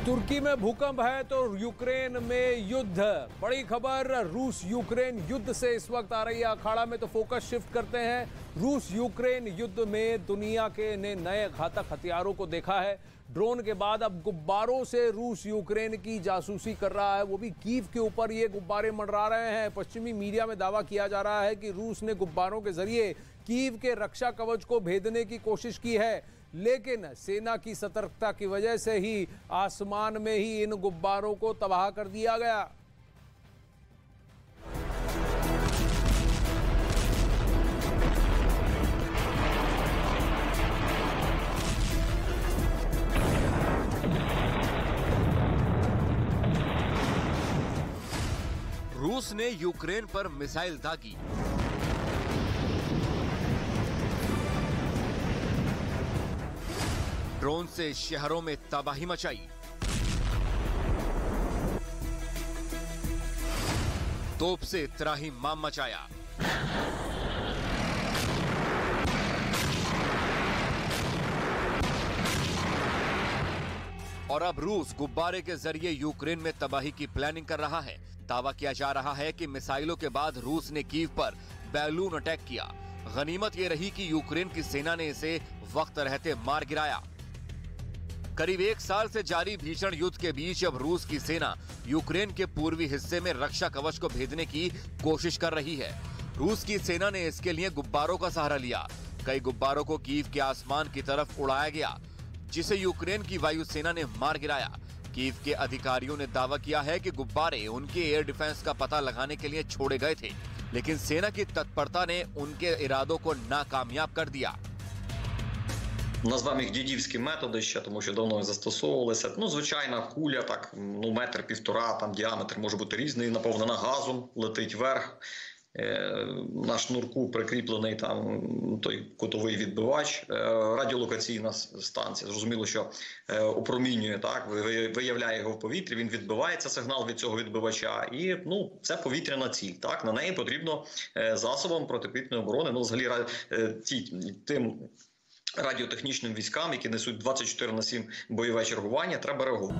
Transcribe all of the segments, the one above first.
तुर्की में भूकंप है तो यूक्रेन में युद्ध। बड़ी खबर रूस यूक्रेन युद्ध से इस वक्त आ रही है अखाड़ा में, तो फोकस शिफ्ट करते हैं। रूस यूक्रेन युद्ध में दुनिया के ने नए घातक हथियारों को देखा है। ड्रोन के बाद अब गुब्बारों से रूस यूक्रेन की जासूसी कर रहा है, वो भी कीव के ऊपर ये गुब्बारे मंडरा रहे हैं। पश्चिमी मीडिया में दावा किया जा रहा है कि रूस ने गुब्बारों के जरिए कीव के रक्षा कवच को भेदने की कोशिश की है, लेकिन सेना की सतर्कता की वजह से ही आसमान में ही इन गुब्बारों को तबाह कर दिया गया। रूस ने यूक्रेन पर मिसाइल दागी। ड्रोन से शहरों में तबाही मचाई। तोप से त्राहिमाम मचाया। और अब रूस गुब्बारे के जरिए यूक्रेन में तबाही की प्लानिंग कर रहा है। दावा किया जा रहा है कि मिसाइलों के बाद रूस ने कीव पर बैलून अटैक किया। गनीमत यह रही कि यूक्रेन की सेना ने इसे वक्त रहते मार गिराया। करीब 1 साल से जारी भीषण युद्ध के बीच अब रूस की सेना यूक्रेन के पूर्वी हिस्से में रक्षा कवच को भेदने की कोशिश कर रही है। रूस की सेना ने इसके लिए गुब्बारों का सहारा लिया। कई गुब्बारों को कीव के आसमान की तरफ उड़ाया गया, जिसे यूक्रेन की वायुसेना ने मार गिराया। कीव के अधिकारियों ने दावा किया है कि गुब्बारे उनके एयर डिफेंस का पता लगाने के लिए छोड़े गए थे, लेकिन सेना की तत्परता ने उनके इरादों को नाकामयाब कर दिया। Назвемо їх дідівські методи ще, тому що давно застосовувалися. Звичайна куля, так, метр, півтора, там діаметр може бути різний, наповнена газом, летить вверх. На шнурку прикріплений там той кутовий відбивач, радіолокаційна станція. Зрозуміло, що опромінює, так, виявляє його в повітрі, він відбивається, сигнал від цього відбивача, і це повітряна ціль. Так, на неї потрібно засобам протиповітряної оборони, взагалі тим радіотехнічним військам, які несуть 24/7 бойове чергування, треба реагувати.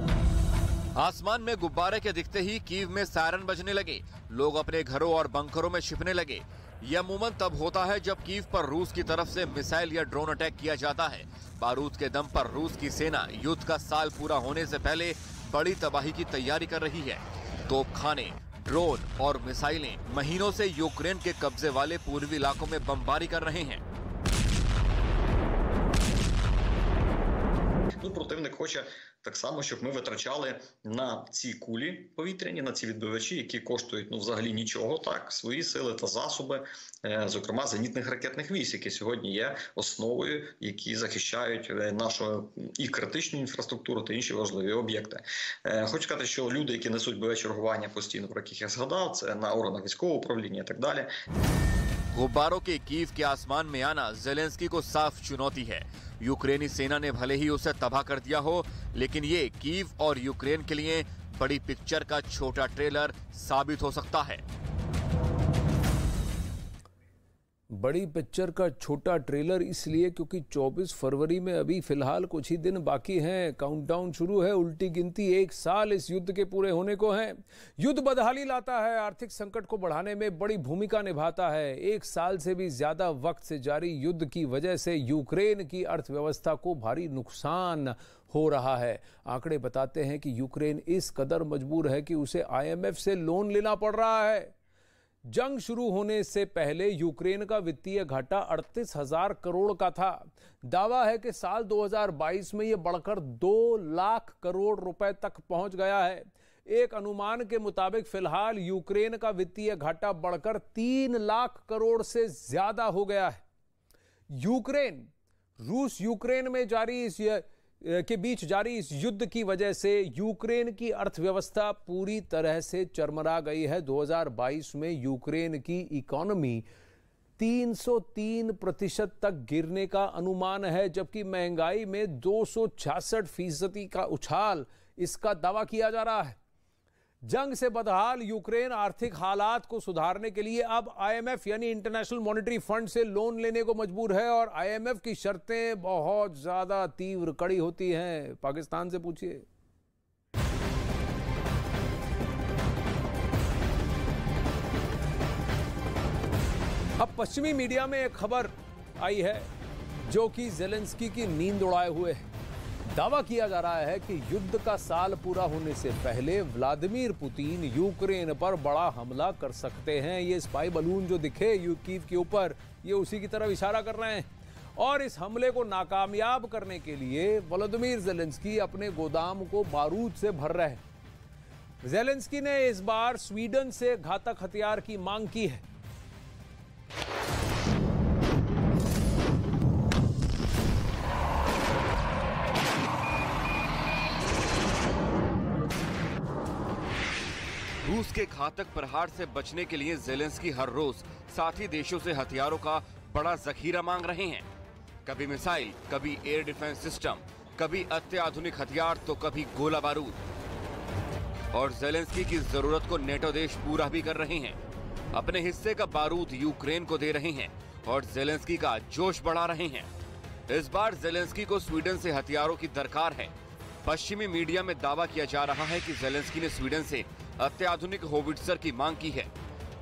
आसमान में गुब्बारे के दिखते ही कीव में सायरन बजने लगे। लोग अपने घरों और बंकरों में छिपने लगे। यह अमूमन तब होता है जब कीव पर रूस की तरफ से मिसाइल या ड्रोन अटैक किया जाता है। बारूद के दम पर रूस की सेना युद्ध का साल पूरा होने से पहले बड़ी तबाही की तैयारी कर रही है। तोपखाने, ड्रोन और मिसाइलें महीनों से यूक्रेन के कब्जे वाले पूर्वी इलाकों में बमबारी कर रहे हैं। Противник хоче так само, щоб ми витрачали на ці кулі повітряні, на ці відбивачі, які коштують взагалі нічого, так, свої сили та засоби, зокрема зенітних ракетних військ, які сьогодні є основою, які захищають нашу і критичну інфраструктуру та інші важливі об'єкти. Хочу сказати, що люди, які несуть бойове чергування постійно, про яких я згадав, це на органах військового управління і так далі. गुब्बारों के कीव के आसमान में आना जेलेंस्की को साफ चुनौती है। यूक्रेनी सेना ने भले ही उसे तबाह कर दिया हो, लेकिन ये कीव और यूक्रेन के लिए बड़ी पिक्चर का छोटा ट्रेलर साबित हो सकता है। बड़ी पिक्चर का छोटा ट्रेलर इसलिए क्योंकि 24 फरवरी में अभी फिलहाल कुछ ही दिन बाकी हैं। काउंटडाउन शुरू है, उल्टी गिनती 1 साल इस युद्ध के पूरे होने को है। युद्ध बदहाली लाता है, आर्थिक संकट को बढ़ाने में बड़ी भूमिका निभाता है। 1 साल से भी ज्यादा वक्त से जारी युद्ध की वजह से यूक्रेन की अर्थव्यवस्था को भारी नुकसान हो रहा है। आंकड़े बताते हैं कि यूक्रेन इस कदर मजबूर है कि उसे IMF से लोन लेना पड़ रहा है। जंग शुरू होने से पहले यूक्रेन का वित्तीय घाटा 38,000 करोड़ का था। दावा है कि साल 2022 में यह बढ़कर 2 लाख करोड़ रुपए तक पहुंच गया है। एक अनुमान के मुताबिक फिलहाल यूक्रेन का वित्तीय घाटा बढ़कर 3 लाख करोड़ से ज्यादा हो गया है। रूस यूक्रेन में के बीच जारी इस युद्ध की वजह से यूक्रेन की अर्थव्यवस्था पूरी तरह से चरमरा गई है। 2022 में यूक्रेन की इकोनॉमी 303% तक गिरने का अनुमान है, जबकि महंगाई में 266% का उछाल इसका दावा किया जा रहा है। जंग से बदहाल यूक्रेन आर्थिक हालात को सुधारने के लिए अब आईएमएफ यानी इंटरनेशनल मॉनेटरी फंड से लोन लेने को मजबूर है और आईएमएफ की शर्तें बहुत ज्यादा तीव्र कड़ी होती हैं। पाकिस्तान से पूछिए। अब पश्चिमी मीडिया में एक खबर आई है जो कि ज़ेलेंस्की की नींद उड़ाए हुए है। दावा किया जा रहा है कि युद्ध का साल पूरा होने से पहले व्लादिमीर पुतिन यूक्रेन पर बड़ा हमला कर सकते हैं। ये स्पाई बलून जो दिखे कीव के ऊपर, ये उसी की तरफ इशारा कर रहे हैं। और इस हमले को नाकामयाब करने के लिए वोलोदिमीर ज़ेलेंस्की अपने गोदाम को बारूद से भर रहे हैं। ज़ेलेंस्की ने इस बार स्वीडन से घातक हथियार की मांग की है। रूस के घातक प्रहार से बचने के लिए ज़ेलेंस्की हर रोज साथी देशों से हथियारों का बड़ा जखीरा मांग रहे हैं। कभी मिसाइल, कभी एयर डिफेंस सिस्टम, कभी अत्याधुनिक हथियार तो कभी गोला बारूद। और ज़ेलेंस्की की जरूरत को नेटो देश पूरा भी कर रहे हैं। अपने हिस्से का बारूद यूक्रेन को दे रहे हैं और ज़ेलेंस्की का जोश बढ़ा रहे हैं। इस बार ज़ेलेंस्की को स्वीडन से हथियारों की दरकार है। पश्चिमी मीडिया में दावा किया जा रहा है कि ज़ेलेंस्की ने स्वीडन से अत्याधुनिक होविट्जर की मांग की है,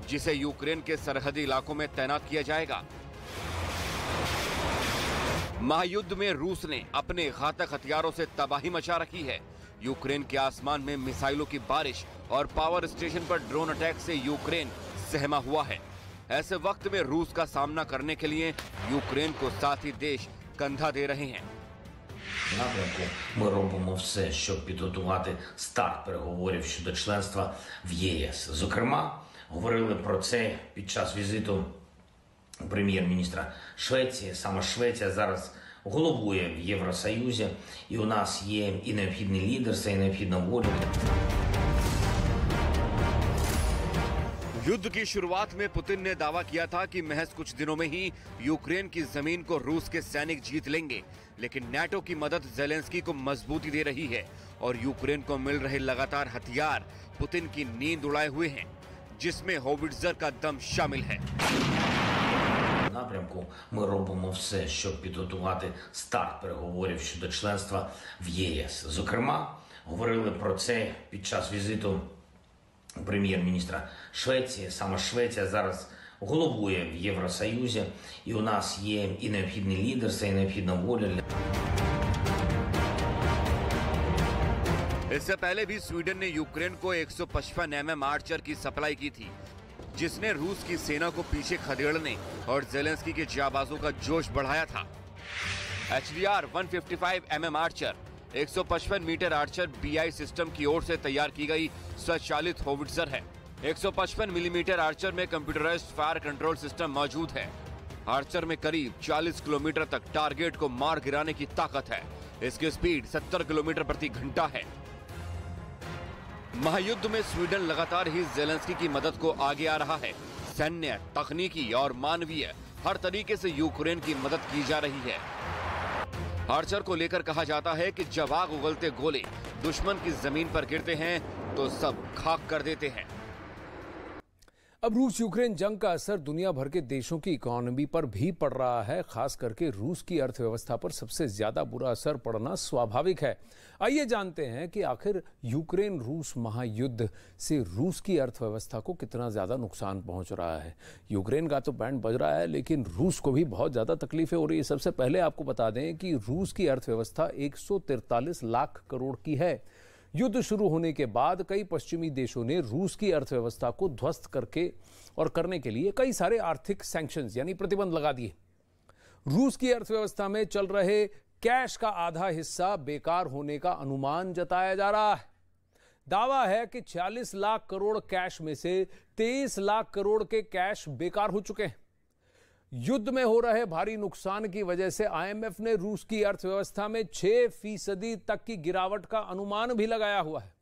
जिसे यूक्रेन के सरहदी इलाकों में तैनात किया जाएगा। महायुद्ध में रूस ने अपने घातक हथियारों से तबाही मचा रखी है। यूक्रेन के आसमान में मिसाइलों की बारिश और पावर स्टेशन पर ड्रोन अटैक से यूक्रेन सहमा हुआ है। ऐसे वक्त में रूस का सामना करने के लिए यूक्रेन को साथी देश कंधा दे रहे हैं। Напрямку ми робимо все, щоб підготувати старт переговорів щодо членства в ЄС. Зокрема, говорили про це під час візиту прем'єр-міністра Швеції. Саме Швеція зараз головує в Євросоюзі, і у нас є і необхідне лідерство, і необхідна воля. युद्ध की शुरुआत में पुतिन ने दावा किया था कि महज कुछ दिनों में ही यूक्रेन की जमीन को रूस के सैनिक जीत लेंगे, लेकिन नाटो की मदद ज़ेलेंस्की को मजबूती दे रही है और यूक्रेन को मिल रहे लगातार हथियार पुतिन की नींद उड़ाए हुए हैं, जिसमें होविट्जर का दम शामिल है। Напрямку ми робимо все, щоб підготувати старт переговорів щодо членства в ЄС. Зокрема, говорили про це під час візиту прем'єр-міністра Швеції. Саме Швеція зараз головує в Євросоюзі, і у нас є і необхідне лідерство, і необхідна воля. इससे पहले भी स्वीडन ने यूक्रेन को 155 mm आर्चर की सप्लाई की थी, जिसने रूस की सेना को पीछे खदेड़ने और ज़ेलेंस्की के जाबाजों का जोश बढ़ाया था। HDR 155 mm archer 155 metre archer BI system की ओर से तैयार की गई स्वचालित होविट्जर है। 155 मिलीमीटर आर्चर में कंप्यूटराइज्ड फायर कंट्रोल सिस्टम मौजूद है। आर्चर में करीब 40 किलोमीटर तक टारगेट को मार गिराने की ताकत है। इसकी स्पीड 70 किलोमीटर प्रति घंटा है। महायुद्ध में स्वीडन लगातार ही ज़ेलेंस्की की मदद को आगे आ रहा है। सैन्य, तकनीकी और मानवीय हर तरीके से यूक्रेन की मदद की जा रही है। आर्चर को लेकर कहा जाता है कि जब आग उगलते गोले दुश्मन की जमीन पर गिरते हैं तो सब खाक कर देते हैं। अब रूस यूक्रेन जंग का असर दुनिया भर के देशों की इकोनॉमी पर भी पड़ रहा है। खास करके रूस की अर्थव्यवस्था पर सबसे ज्यादा बुरा असर पड़ना स्वाभाविक है। आइए जानते हैं कि आखिर यूक्रेन रूस महायुद्ध से रूस की अर्थव्यवस्था को कितना ज्यादा नुकसान पहुंच रहा है। यूक्रेन का तो बैंड बज रहा है, लेकिन रूस को भी बहुत ज्यादा तकलीफें हो रही है। सबसे पहले आपको बता दें कि रूस की अर्थव्यवस्था 143 लाख करोड़ की है। युद्ध शुरू होने के बाद कई पश्चिमी देशों ने रूस की अर्थव्यवस्था को ध्वस्त करने के लिए कई सारे आर्थिक सैंक्शंस यानी प्रतिबंध लगा दिए। रूस की अर्थव्यवस्था में चल रहे कैश का आधा हिस्सा बेकार होने का अनुमान जताया जा रहा है। दावा है कि 40 लाख करोड़ कैश में से 23 लाख करोड़ के कैश बेकार हो चुके हैं। युद्ध में हो रहे भारी नुकसान की वजह से IMF ने रूस की अर्थव्यवस्था में 6% तक की गिरावट का अनुमान भी लगाया हुआ है।